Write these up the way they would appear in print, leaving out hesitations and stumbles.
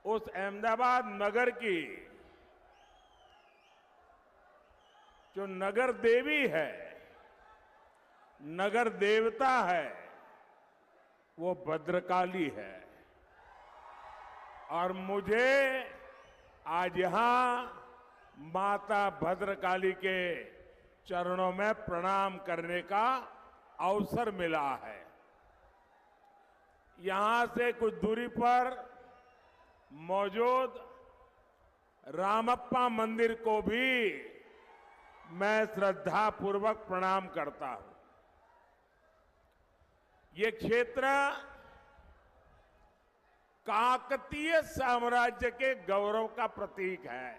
उस अहमदाबाद नगर की जो नगर देवी है, नगर देवता है, वो भद्रकाली है। और मुझे आज यहां माता भद्रकाली के चरणों में प्रणाम करने का अवसर मिला है। यहां से कुछ दूरी पर मौजूद रामप्पा मंदिर को भी मैं श्रद्धापूर्वक प्रणाम करता हूं। ये क्षेत्र काकतीय साम्राज्य के गौरव का प्रतीक है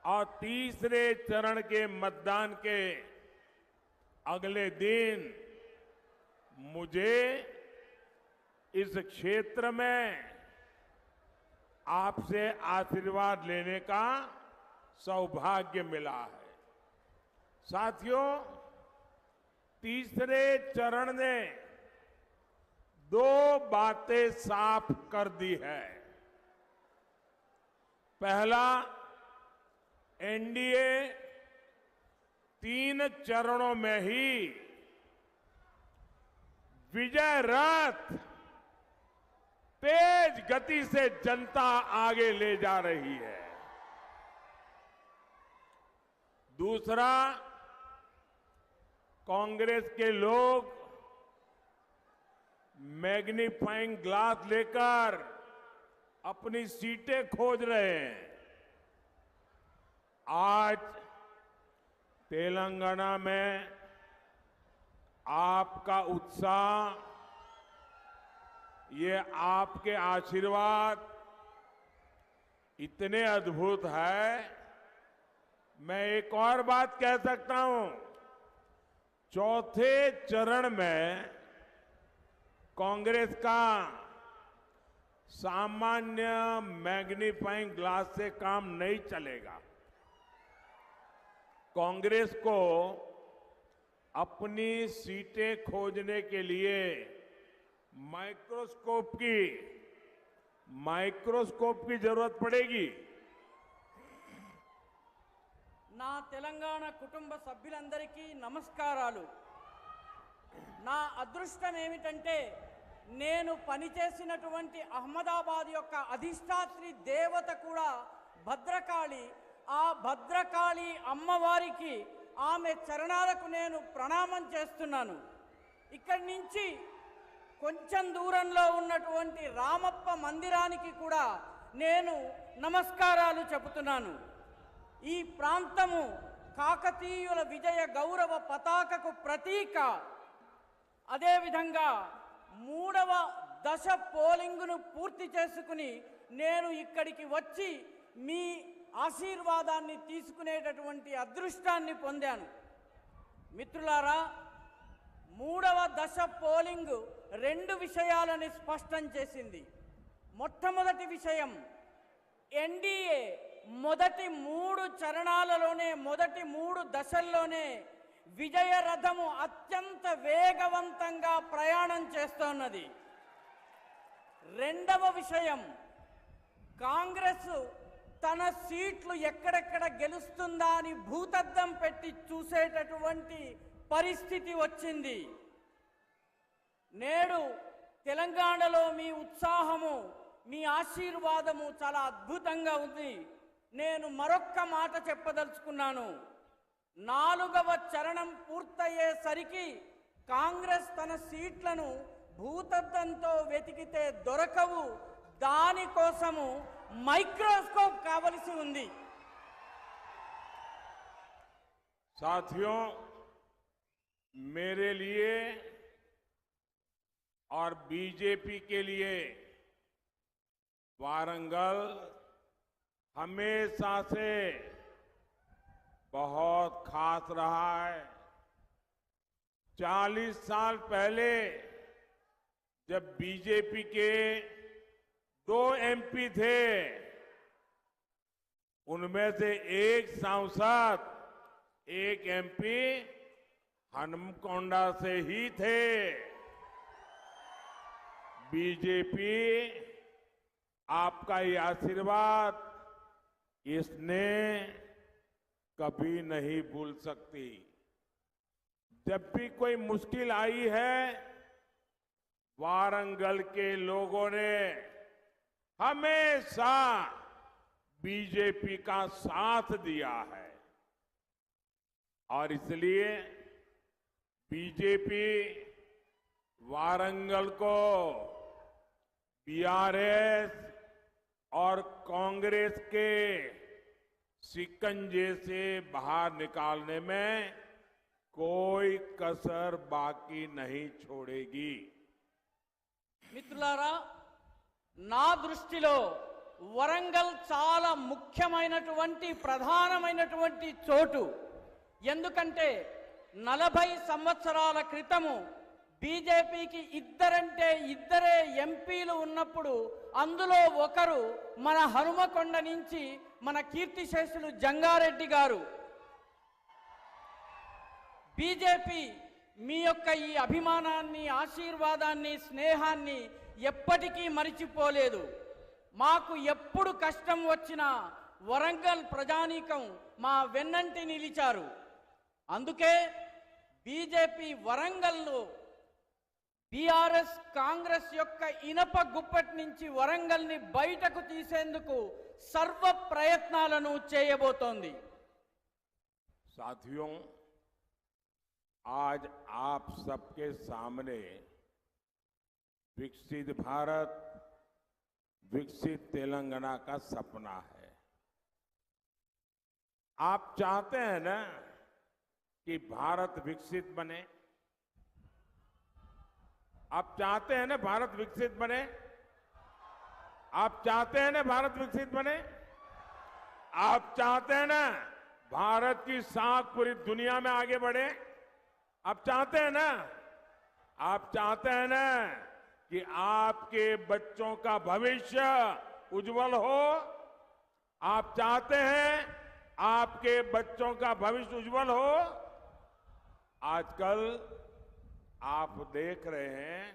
और तीसरे चरण के मतदान के अगले दिन मुझे इस क्षेत्र में आपसे आशीर्वाद लेने का सौभाग्य मिला है। साथियों, तीसरे चरण ने दो बातें साफ कर दी है। पहला, एनडीए 3 चरणों में ही विजय रथ तेज गति से जनता आगे ले जा रही है। दूसरा, कांग्रेस के लोग मैग्नीफाइंग ग्लास लेकर अपनी सीटें खोज रहे हैं। आज तेलंगाना में आपका उत्साह, ये आपके आशीर्वाद इतने अद्भुत है। मैं एक और बात कह सकता हूं, चौथे चरण में कांग्रेस का सामान्य मैग्नीफाइंग ग्लास से काम नहीं चलेगा। कांग्रेस को अपनी सीटें खोजने के लिए माइक्रोस्कोप की जरूरत पड़ेगी। నా తెలంగాణ కుటుంబ సభ్యులందరికీ నమస్కారాలు। నా అదృష్టం ఏమిటంటే నేను పనిచేసినటువంటి అహ్మదాబాద్ యొక్క అధిష్టాత్రి దేవత కూడా భద్రకాళి। ఆ భద్రకాళి అమ్మవారికి ఆమె చరణాలకు నేను ప్రణామం చేస్తున్నాను। ఇక్కడి నుంచి కొంచెం దూరంలో ఉన్నటువంటి రామప్ప మందిరానికి కూడా నేను నమస్కారాలు చెబుతున్నాను। ఈ ప్రాంతము కాకతీయుల విజయ గౌరవ పతాకకు ప్రతీక। అదేవిధంగా 3వ దశ పోలింగును పూర్తి చేసుకుని నేను ఇక్కడికి వచ్చి మీ ఆశీర్వాదాన్ని తీసుకునేటటువంటి అదృష్టాన్ని పొందాను। మిత్రులారా, 3వ దశ పోలింగ్ 2 విషయాలను స్పష్టం చేసింది। మొట్టమొదటి విషయం, ఎన్డీఏ మొదటి 3 చరణాలలోనే, మొదటి 3 దశల్లోనే విజయ రథము అత్యంత వేగవంతంగా ప్రయాణం చేస్తున్నది। రెండవ విషయం, కాంగ్రెస్ తన సీట్లు ఎక్కడెక్కడ గెలుస్తుందా అని భూతద్దం పెట్టి చూసేటటువంటి పరిస్థితి వచ్చింది। నేడు తెలంగాణలో మీ ఉత్సాహము, మీ ఆశీర్వాదము చాలా అద్భుతంగా ఉంది। నేను మరొక్క మాట చెప్పదలుచుకున్నాను। 4వ చరణం పూర్తయ్యేసరికి కాంగ్రెస్ తన సీట్లను భూతద్దంతో వెతికితే దొరకవు। దానికోసము మైక్రోస్కోప్ కావలసి ఉంది। साथियों, मेरे लिए और बीजेपी के लिए वारंगल हमेशा से बहुत खास रहा है। 40 साल पहले जब बीजेपी के 2 एमपी थे, उनमें से एक सांसद, एक एमपी हनुमकोंडा से ही थे। बीजेपी आपका ये आशीर्वाद इसने कभी नहीं भूल सकती। जब भी कोई मुश्किल आई है, वारंगल के लोगों ने हमेशा बीजेपी का साथ दिया है और इसलिए बीजेपी वारंगल को बीआरएस और कांग्रेस के शिकंजे से बाहर निकालने में कोई कसर बाकी नहीं छोड़ेगी। మిత్రులారా, నా దృష్టిలో వరంగల్ చాలా ముఖ్యమైనటువంటి ప్రధానమైనటువంటి చోటు. ఎందుకంటే 40 సంవత్సరాల క్రితము బీజేపీకి ఇద్దరే ఎంపీలు ఉన్నప్పుడు అందులో ఒకరు మన హనుమకొండ నుంచి మన కీర్తిశేషులు జంగారెడ్డి గారు. బీజేపీ మీ యొక్క ఈ అభిమానాన్ని, ఆశీర్వాదాన్ని, స్నేహాన్ని ఎప్పటికీ మరిచిపోలేదు. మాకు ఎప్పుడు కష్టం వచ్చినా వరంగల్ ప్రజానీకం మా వెన్నంటి నిలిచారు. అందుకే బీజేపీ వరంగల్లో బీఆర్ఎస్ కాంగ్రెస్ యొక్క ఇనప గుప్పటి నుంచి వరంగల్ని బయటకు తీసేందుకు సర్వ ప్రయత్నాలను చేయబోతోంది. साथियों, आज आप सबके सामने विकसित भारत, विकसित तेलंगाना का सपना है। आप चाहते हैं ना कि भारत विकसित बने? आप चाहते हैं ना भारत विकसित बने? आप चाहते हैं ना भारत विकसित बने? आप चाहते हैं ना भारत की साख पूरी दुनिया में आगे बढ़े? आप चाहते हैं ना? आप चाहते हैं ना कि आपके बच्चों का भविष्य उज्जवल हो? आप चाहते हैं आपके बच्चों का भविष्य उज्जवल हो? आजकल आप देख रहे हैं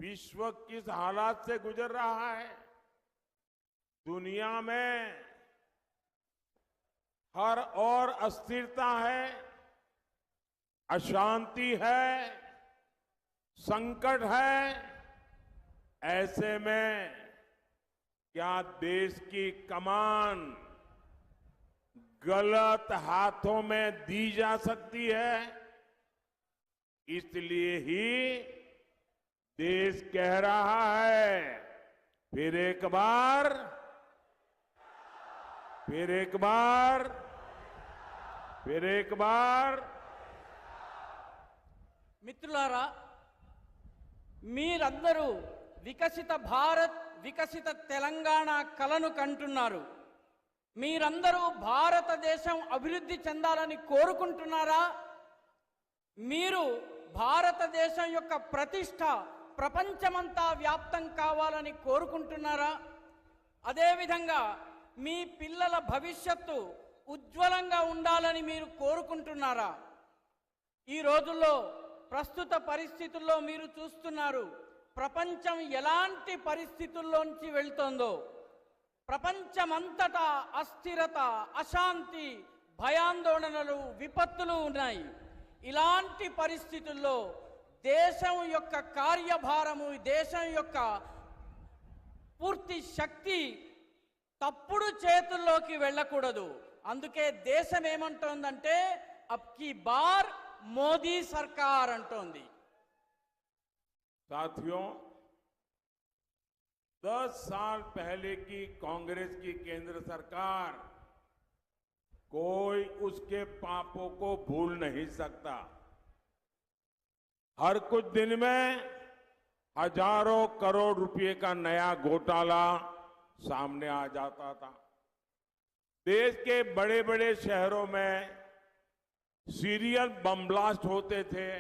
विश्व किस हालात से गुजर रहा है। दुनिया में हर और अस्थिरता है, अशांति है, संकट है। ऐसे में क्या देश की कमान गलत हाथों में दी जा सकती है? इसलिए ही देश कह रहा है, फिर एक बार మిత్రులారా, మీరందరూ వికసిత భారత్, వికసిత తెలంగాణ కలను కంటున్నారు. మీరందరూ భారతదేశం అభివృద్ధి చెందాలని కోరుకుంటున్నారా? మీరు భారతదేశం యొక్క ప్రతిష్ట ప్రపంచమంతా వ్యాప్తం కావాలని కోరుకుంటున్నారా? అదేవిధంగా మీ పిల్లల భవిష్యత్తు ఉజ్వలంగా ఉండాలని మీరు కోరుకుంటున్నారా? ఈ రోజుల్లో ప్రస్తుత పరిస్థితుల్లో మీరు చూస్తున్నారు ప్రపంచం ఎలాంటి పరిస్థితుల్లోంచి వెళ్తోందో. ప్రపంచమంతటా అస్థిరత, అశాంతి, భయాందోళనలు, విపత్తులు ఉన్నాయి. ఇలాంటి పరిస్థితుల్లో దేశం యొక్క కార్యభారము, దేశం యొక్క పూర్తి శక్తి తప్పుడు చేతుల్లోకి వెళ్ళకూడదు. అందుకే దేశం ఏమంటోందంటే అబ్ కీ బార్ మోదీ సర్కార్ అంటోంది. साथियों, 10 साल पहले की कांग्रेस की केंद्र सरकार कोई उसके पापों को भूल नहीं सकता। हर कुछ दिन में हजारों करोड़ रुपए का नया घोटाला सामने आ जाता था। देश के बड़े बड़े शहरों में सीरियल बम ब्लास्ट होते थे।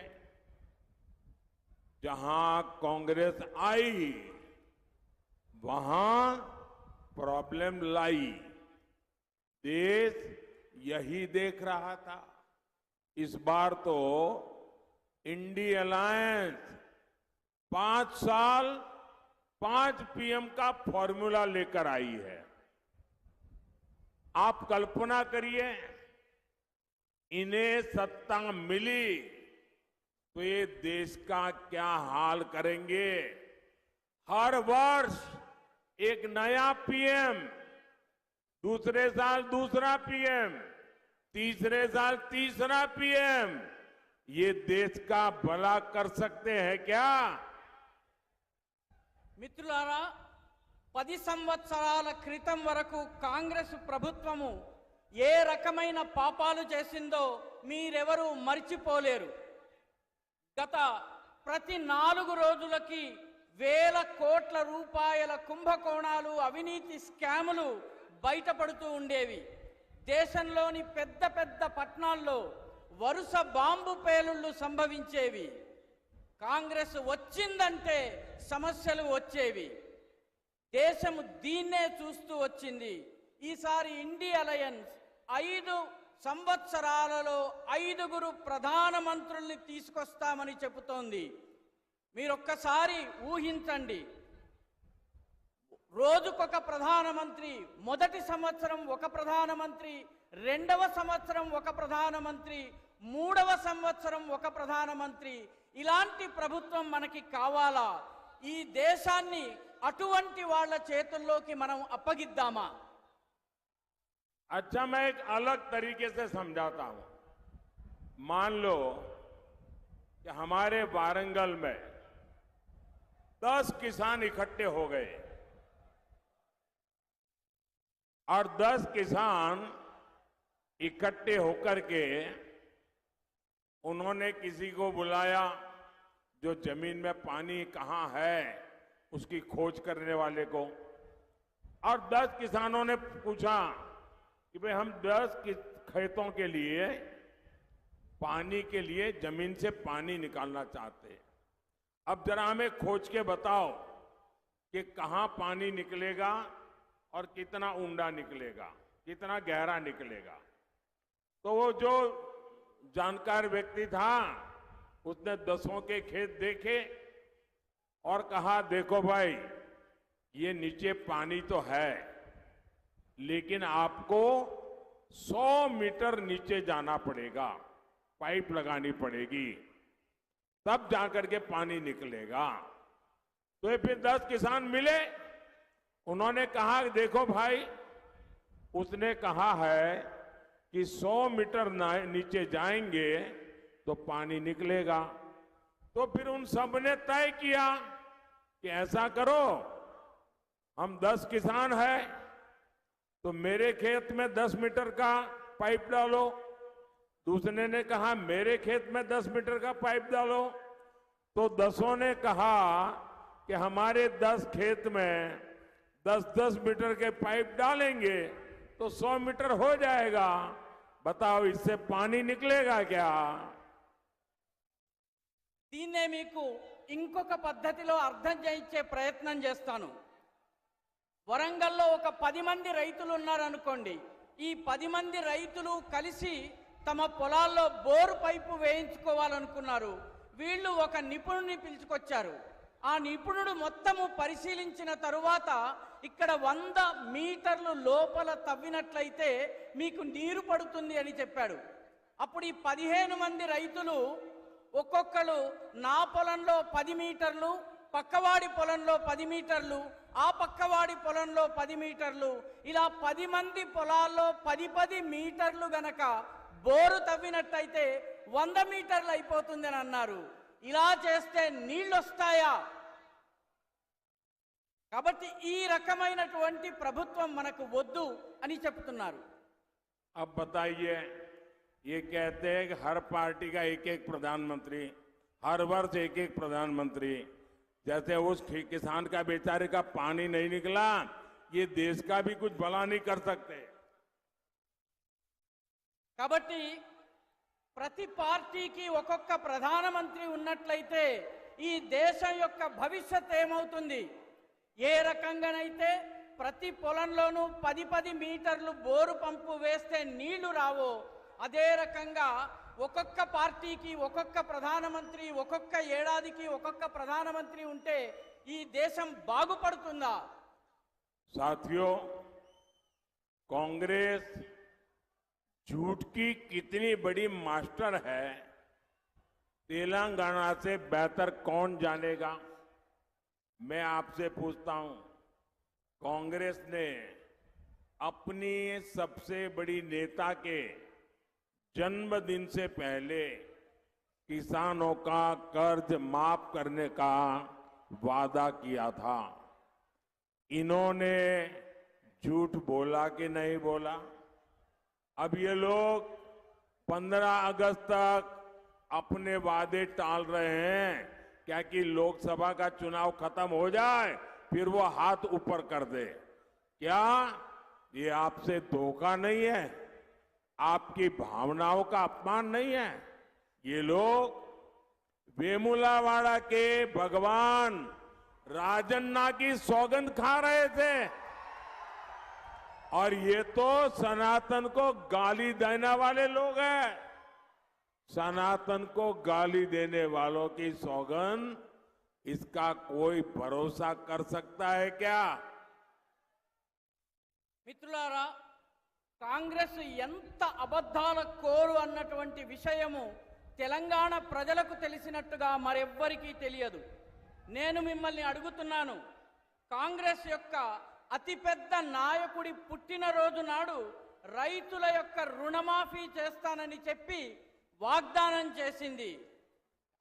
जहां कांग्रेस आई वहां प्रॉब्लम लाई। देश यही देख रहा था। इस बार तो इंडी अलायंस 5 साल 5 पीएम का फॉर्मूला लेकर आई है। आप कल्पना करिए, इन्हें सत्ता मिली तो ये देश का क्या हाल करेंगे। हर वर्ष एक नया पीएम, दूसरे साल दूसरा पीएम, तीसरे साल तीसरा पीएम, ये देश का भला कर सकते हैं क्या? మిత్రులారా, 10 సంవత్సరాల క్రితం వరకు కాంగ్రెస్ ప్రభుత్వము ఏ రకమైన పాపాలు చేసిందో మీరెవరూ మర్చిపోలేరు. గత ప్రతి 4 రోజులకి వేల కోట్ల రూపాయల కుంభకోణాలు, అవినీతి స్కాములు బయటపడుతూ ఉండేవి. దేశంలోని పెద్ద పెద్ద పట్టణాల్లో వరుస బాంబు పేలుళ్లు సంభవించేవి. కాంగ్రెస్ వచ్చిందంటే సమస్యలు వచ్చేవి. దేశం దీన్నే చూస్తూ వచ్చింది. ఈసారి ఇండియా అలయన్స్ 5 సంవత్సరాలలో 5గురు ప్రధానమంత్రుల్ని తీసుకొస్తామని చెబుతోంది. మీరొక్కసారి ఊహించండి, రోజుకొక ప్రధానమంత్రి, మొదటి సంవత్సరం ఒక ప్రధానమంత్రి, రెండవ సంవత్సరం ఒక ప్రధానమంత్రి, మూడవ సంవత్సరం ఒక ప్రధానమంత్రి. ఇలాంటి ప్రభుత్వం మనకి కావాలా? ఈ దేశాన్ని అటువంటి వాళ్ళ చేతుల్లోకి మనం అప్పగిద్దామా? अच्छा, मैं एक अलग तरीके से समझाता हूं। मान लो कि हमारे वारंगल में 10 किसान इकट्ठे हो गए और 10 किसान इकट्ठे होकर के उन्होंने किसी को बुलाया जो जमीन में पानी कहां है उसकी खोज करने वाले को, और 10 किसानों ने पूछा कि भाई हम 10 खेतों के लिए पानी के लिए जमीन से पानी निकालना चाहते हैं। अब जरा हमें खोज के बताओ कि कहां पानी निकलेगा और कितना ऊंडा निकलेगा, कितना गहरा निकलेगा। तो वो जो जानकार व्यक्ति था उसने 10 के खेत देखे और कहा, देखो भाई, ये नीचे पानी तो है, लेकिन आपको 100 मीटर नीचे जाना पड़ेगा, पाइप लगानी पड़ेगी, तब जाकर के पानी निकलेगा। तो ये फिर 10 किसान मिले, उन्होंने कहा, देखो भाई, उसने कहा है कि 100 मीटर नीचे जाएंगे तो पानी निकलेगा। तो फिर उन सब ने तय किया कि ऐसा करो, हम 10 किसान हैं तो मेरे खेत में 10 मीटर का पाइप डालो। दूसरे ने कहा मेरे खेत में 10 मीटर का पाइप डालो। तो 10 ने कहा कि हमारे 10 खेत में 10-10 मीटर के पाइप डालेंगे तो 100 मीटर हो जाएगा। बताओ, इससे पानी निकलेगा क्या? దీన్నే మీకు ఇంకొక పద్ధతిలో అర్థం చేయించే ప్రయత్నం చేస్తాను. వరంగల్లో ఒక 10 మంది రైతులు ఉన్నారనుకోండి. ఈ 10 మంది రైతులు కలిసి తమ పొలాల్లో బోరు పైపు వేయించుకోవాలనుకున్నారు. వీళ్ళు ఒక నిపుణుడిని పిలుచుకొచ్చారు. ఆ నిపుణుడు మొత్తము పరిశీలించిన తరువాత ఇక్కడ 100 మీటర్లు లోపల తవ్వినట్లయితే మీకు నీరు పడుతుంది అని చెప్పాడు. అప్పుడు ఈ 15 మంది రైతులు ఒక్కొక్కరు నా పొలంలో 10 మీటర్లు, పక్కవాడి పొలంలో 10 మీటర్లు, ఆ పక్కవాడి పొలంలో 10 మీటర్లు, ఇలా 10 మంది పొలాల్లో 10 మీటర్లు గనక బోరు తవ్వినట్టయితే 100 మీటర్లు అయిపోతుందని అన్నారు. ఇలా చేస్తే నీళ్ళు వస్తాయా? కాబట్టి ఈ రకమైనటువంటి ప్రభుత్వం మనకు వద్దు అని చెప్తున్నారు. अब बताइए, ये कहते हैं कि हर पार्टी का एक-एक प्रधानमंत्री, हर वर्ष एक-एक प्रधानमंत्री, जैसे उस किसान का बेचारे का पानी नहीं निकला, ये देश का भी कुछ भला नहीं कर सकते। కాబట్టి ప్రతి పార్టీకి ఒక్కొక్క ప్రధానమంత్రి ఉన్నట్లయితే ఈ దేశం యొక్క భవిష్యత్ ఏమవుతుంది? ఏ రకంగానైతే ప్రతి పొలంలోనూ 10 మీటర్లు బోరు పంపు వేస్తే నీళ్లు రావో, అదే రకంగా ఒక్కొక్క పార్టీకి ఒక్కొక్క ప్రధానమంత్రి, ఒక్కొక్క ఏడాదికి ఒక్కొక్క ప్రధానమంత్రి ఉంటే ఈ దేశం బాగుపడుతుందా? साथियों, कांग्रेस झूठ की कितनी बड़ी मास्टर है, तेलंगाना से बेहतर कौन जानेगा। मैं आपसे पूछता हूं, कांग्रेस ने अपनी सबसे बड़ी नेता के जन्मदिन से पहले किसानों का कर्ज माफ करने का वादा किया था। इन्होंने झूठ बोला कि नहीं बोला? अब ये लोग 15 अगस्त तक अपने वादे टाल रहे हैं, क्या कि लोकसभा का चुनाव खत्म हो जाए फिर वो हाथ ऊपर कर दे। क्या ये आपसे धोखा नहीं है? आपकी भावनाओं का अपमान नहीं है? ये लोग वेमुलावाड़ा के भगवान राजन्ना की सौगंध खा रहे थे और ये तो सनातन को गाली देने वाले लोग हैं। सनातन को गाली देने वालों की सौगंध, इसका कोई भरोसा कर सकता है क्या? మిత్రులారా, కాంగ్రెస్ ఎంత అబద్ధాల కోరు అన్నటువంటి విషయము తెలంగాణ ప్రజలకు తెలిసినట్టుగా మరెవ్వరికీ తెలియదు. నేను మిమ్మల్ని అడుగుతున్నాను, కాంగ్రెస్ యొక్క అతిపెద్ద నాయకుడి పుట్టినరోజు నాడు రైతుల యొక్క రుణమాఫీ చేస్తానని చెప్పి వాగ్దానం చేసింది.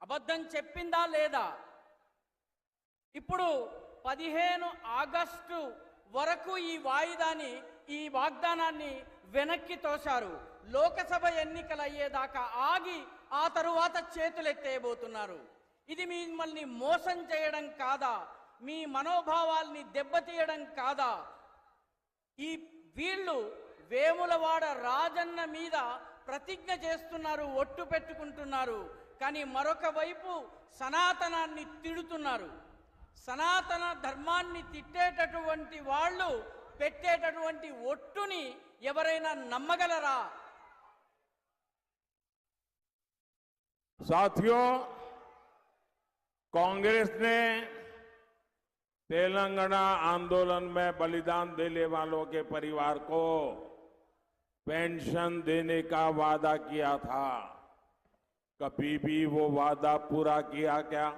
అబద్ధం చెప్పిందా లేదా? ఇప్పుడు 15 ఆగస్టు వరకు ఈ వాగ్దానాన్ని వెనక్కి తోశారు. లోకసభ ఎన్నికలు అయ్యేదాకా ఆగి ఆ తరువాత చేతులెత్తేయబోతున్నారు. ఇది మిమ్మల్ని మోసం చేయడం కాదా? మీ మనోభావాల్ని దెబ్బతీయడం కాదా? వీళ్ళు వేములవాడ రాజన్న మీద ప్రతిజ్ఞ చేస్తున్నారు, ఒట్టు పెట్టుకుంటున్నారు. కానీ మరొక వైపు సనాతనాన్ని తిడుతున్నారు. సనాతన ధర్మాన్ని తిట్టేటటువంటి వాళ్ళు పెట్టేటటువంటి ఒట్టుని ఎవరైనా నమ్మగలరా? साथियों, कांग्रेस ने तेलंगाना आंदोलन में बलिदान देने वालों के परिवार को पेंशन देने का वादा किया था। कभी भी वो वादा पूरा किया क्या?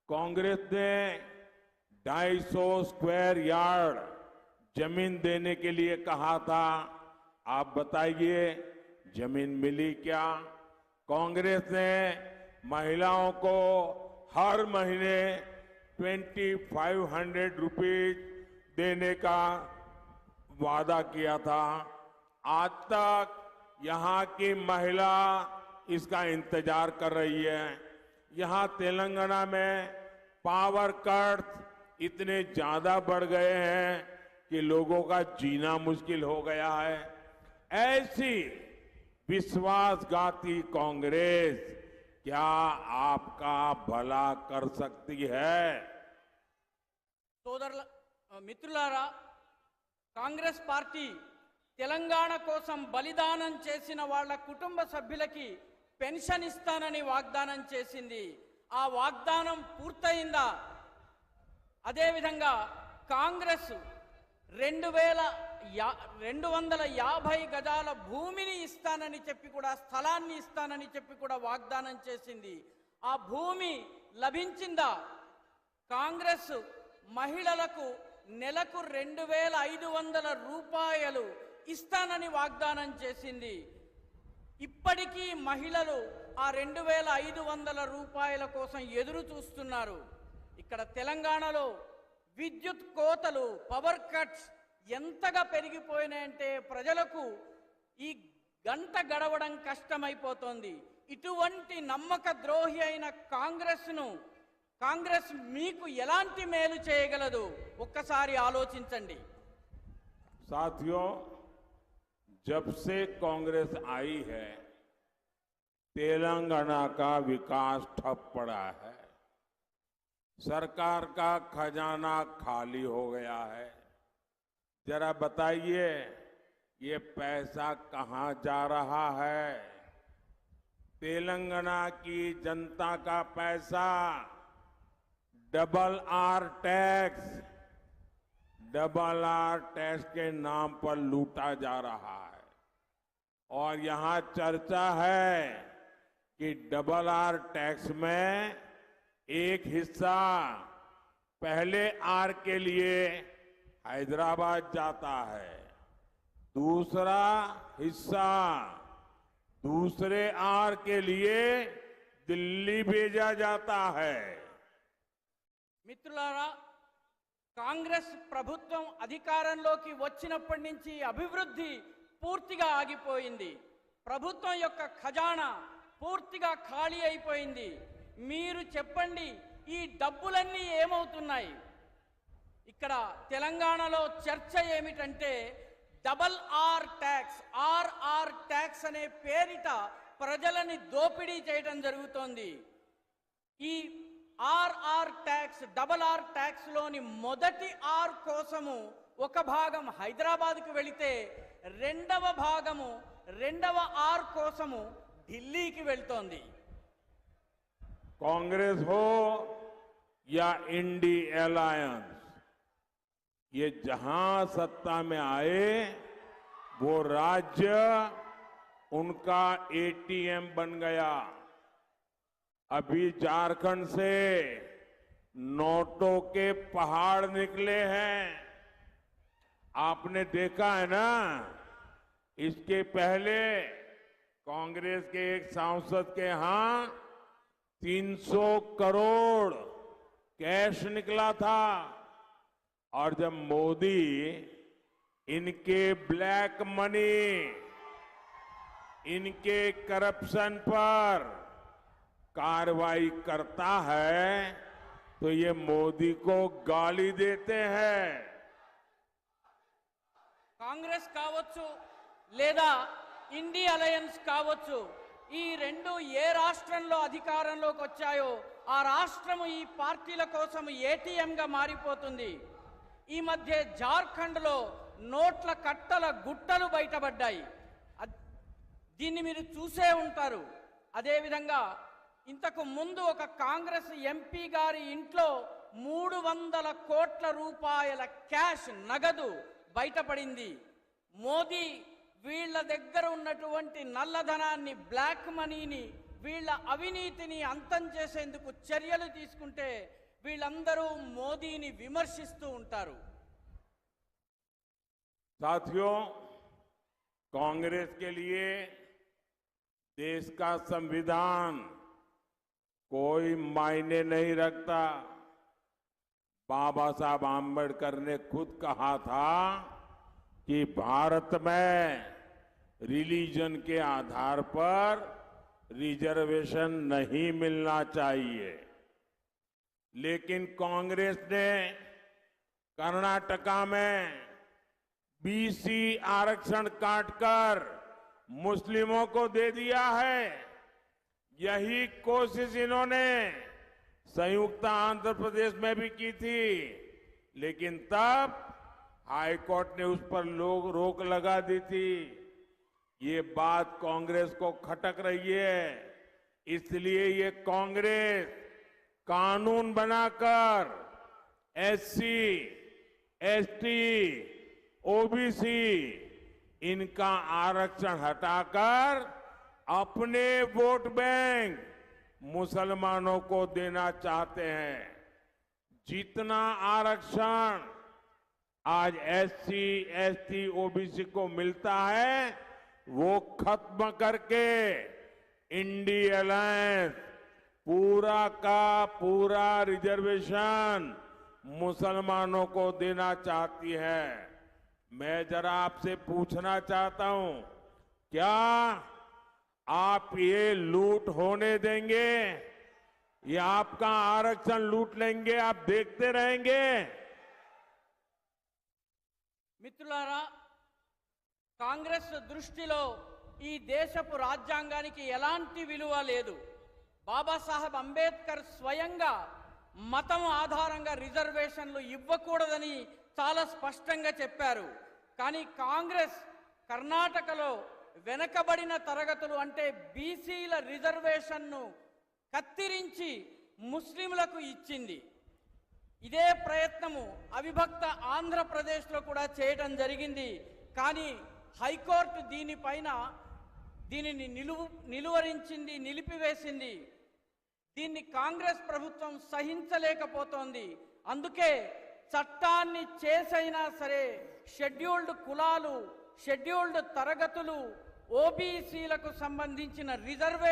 कांग्रेस ने 250 स्क्वायर यार्ड जमीन देने के लिए कहा था। आप बताइए, जमीन मिली क्या? कांग्रेस ने महिलाओं को हर महीने 2500 रुपीज देने का वादा किया था। आज तक यहां की महिला इसका इंतजार कर रही है। यहां तेलंगाना में पावर कट इतने ज्यादा बढ़ गए हैं कि लोगों का जीना मुश्किल हो गया है। ऐसी विश्वासघाती कांग्रेस क्या आपका भला कर सकती है? మిత్రులారా, కాంగ్రెస్ పార్టీ తెలంగాణ కోసం బలిదానం చేసిన వాళ్ళ కుటుంబ సభ్యులకి పెన్షన్ ఇస్తానని వాగ్దానం చేసింది. ఆ వాగ్దానం పూర్తయిందా? అదేవిధంగా కాంగ్రెస్ 250 గజాల భూమిని ఇస్తానని చెప్పి కూడా, స్థలాన్ని ఇస్తానని చెప్పి కూడా వాగ్దానం చేసింది. ఆ భూమి లభించిందా? కాంగ్రెస్ మహిళలకు నెలకు 2500 రూపాయలు ఇస్తానని వాగ్దానం చేసింది. ఇప్పటికీ మహిళలు ఆ 2500 రూపాయల కోసం ఎదురు చూస్తున్నారు. ఇక్కడ తెలంగాణలో విద్యుత్ కోతలు, పవర్ కట్స్ ఎంతగా పెరిగిపోయినాయంటే ప్రజలకు ఈ గంట గడవడం కష్టమైపోతోంది. ఇటువంటి నమ్మక ద్రోహి అయిన కాంగ్రెస్ మీకు ఎలాంటి మేలు చేయగలదు? ఒక్కసారి ఆలోచించండి. साथियों, जब से कांग्रेस आई है तेलंगाना का विकास ठप पड़ा है। सरकार का खजाना खाली हो गया है। जरा बताइए, ये पैसा कहां जा रहा है? तेलंगाना की जनता का पैसा डबल आर टैक्स के नाम पर लूटा जा रहा है। और यहां चर्चा है कि डबल आर टैक्स में एक हिस्सा पहले आर के लिए हैदराबाद जाता है, दूसरा हिस्सा दूसरे आर के लिए दिल्ली भेजा जाता है। మిత్రులారా, కాంగ్రెస్ ప్రభుత్వం అధికారంలోకి వచ్చినప్పటి నుంచి అభివృద్ధి పూర్తిగా ఆగిపోయింది. ప్రభుత్వం యొక్క ఖజానా పూర్తిగా ఖాళీ అయిపోయింది. మీరు చెప్పండి, ఈ డబ్బులన్నీ ఏమవుతున్నాయి? ఇక్కడ తెలంగాణలో చర్చ ఏమిటంటే డబల్ ఆర్ ట్యాక్స్ అనే పేరిట ప్రజలని దోపిడీ చేయడం జరుగుతోంది. ఈ డబల్ ఆర్ ట్యాక్స్ లోని మొదటి ఆర్ కోసము ఒక భాగం హైదరాబాద్కు వెళితే రెండవ ఆర్ కోసము ఢిల్లీకి వెళ్తోంది. कांग्रेस हो या इंडी अलायंस, ये जहां सत्ता में आए वो राज्य उनका एटीएम बन गया। अभी झारखंड से नोटों के पहाड़ निकले हैं, आपने देखा है ना। इसके पहले कांग्रेस के एक सांसद के यहां 300 करोड़ कैश निकला था। और जब मोदी इनके ब्लैक मनी, इनके करप्शन पर कार्रवाई करता है तो ये मोदी को गाली देते हैं। కాంగ్రెస్ కావచ్చు లేదా ఇండి అలయన్స్ కావచ్చు, ఈ రెండు ఏ రాష్ట్రంలో అధికారంలోకి వచ్చాయో ఆ రాష్ట్రము ఈ పార్టీల కోసం ఏటీఎంగా మారిపోతుంది. ఈ మధ్య జార్ఖండ్లో నోట్ల కట్టల గుట్టలు బయటపడ్డాయి. దీన్ని మీరు చూసే ఉంటారు. అదేవిధంగా ఇంతకు ముందు ఒక కాంగ్రెస్ ఎంపీ గారి ఇంట్లో 300 కోట్ల రూపాయల క్యాష్ నగదు బయటపడింది. మోదీ వీళ్ళ దగ్గర ఉన్నటువంటి నల్లధనాన్ని, బ్లాక్ మనీని, వీళ్ళ అవినీతిని అంతం చేసేందుకు చర్యలు తీసుకుంటే వీళ్ళందరూ మోదీని విమర్శిస్తూ ఉంటారు. साथियों, कांग्रेस के लिए देश का संविधान कोई मायने नहीं रखता। बाबा साहब आंबेडकर ने खुद कहा था कि भारत में रिलीजन के आधार पर रिजर्वेशन नहीं मिलना चाहिए। लेकिन कांग्रेस ने कर्नाटका में बीसी आरक्षण काटकर मुस्लिमों को दे दिया है। यही कोशिश इन्होंने संयुक्त आंध्र प्रदेश में भी की थी, लेकिन तब हाई कोर्ट ने उस पर रोक लगा दी थी। ये बात कांग्रेस को खटक रही है, इसलिए ये कांग्रेस कानून बनाकर एससी, एसटी, ओबीसी इनका आरक्षण हटाकर अपने वोट बैंक मुसलमानों को देना चाहते हैं। जितना आरक्षण आज एससी, एसटी, ओबीसी को मिलता है वो खत्म करके इंडी अलायंस पूरा का पूरा रिजर्वेशन मुसलमानों को देना चाहती है। मैं जरा आपसे पूछना चाहता हूं, क्या आप ये लूट होने देंगे? ये आपका आरक्षण लूट लेंगे, आप देखते रहेंगे? మిత్రులారా, కాంగ్రెస్ దృష్టిలో ఈ దేశపు రాజ్యాంగానికి ఎలాంటి విలువ లేదు. బాబాసాహెబ్ అంబేద్కర్ స్వయంగా మతం ఆధారంగా రిజర్వేషన్లు ఇవ్వకూడదని చాలా స్పష్టంగా చెప్పారు. కానీ కాంగ్రెస్ కర్ణాటకలో వెనకబడిన తరగతులు అంటే బీసీల రిజర్వేషన్ను కత్తిరించి ముస్లింలకు ఇచ్చింది. ఇదే ప్రయత్నము అవిభక్త ఆంధ్రప్రదేశ్లో కూడా చేయడం జరిగింది. కానీ హైకోర్టు దీనిని నిలువరించింది, నిలిపివేసింది. దీన్ని కాంగ్రెస్ ప్రభుత్వం సహించలేకపోతోంది. అందుకే చట్టాన్ని చేసైనా సరే షెడ్యూల్డ్ కులాలు, షెడ్యూల్డ్ తరగతులు, ఓబీసీలకు సంబంధించిన రిజర్వేషన్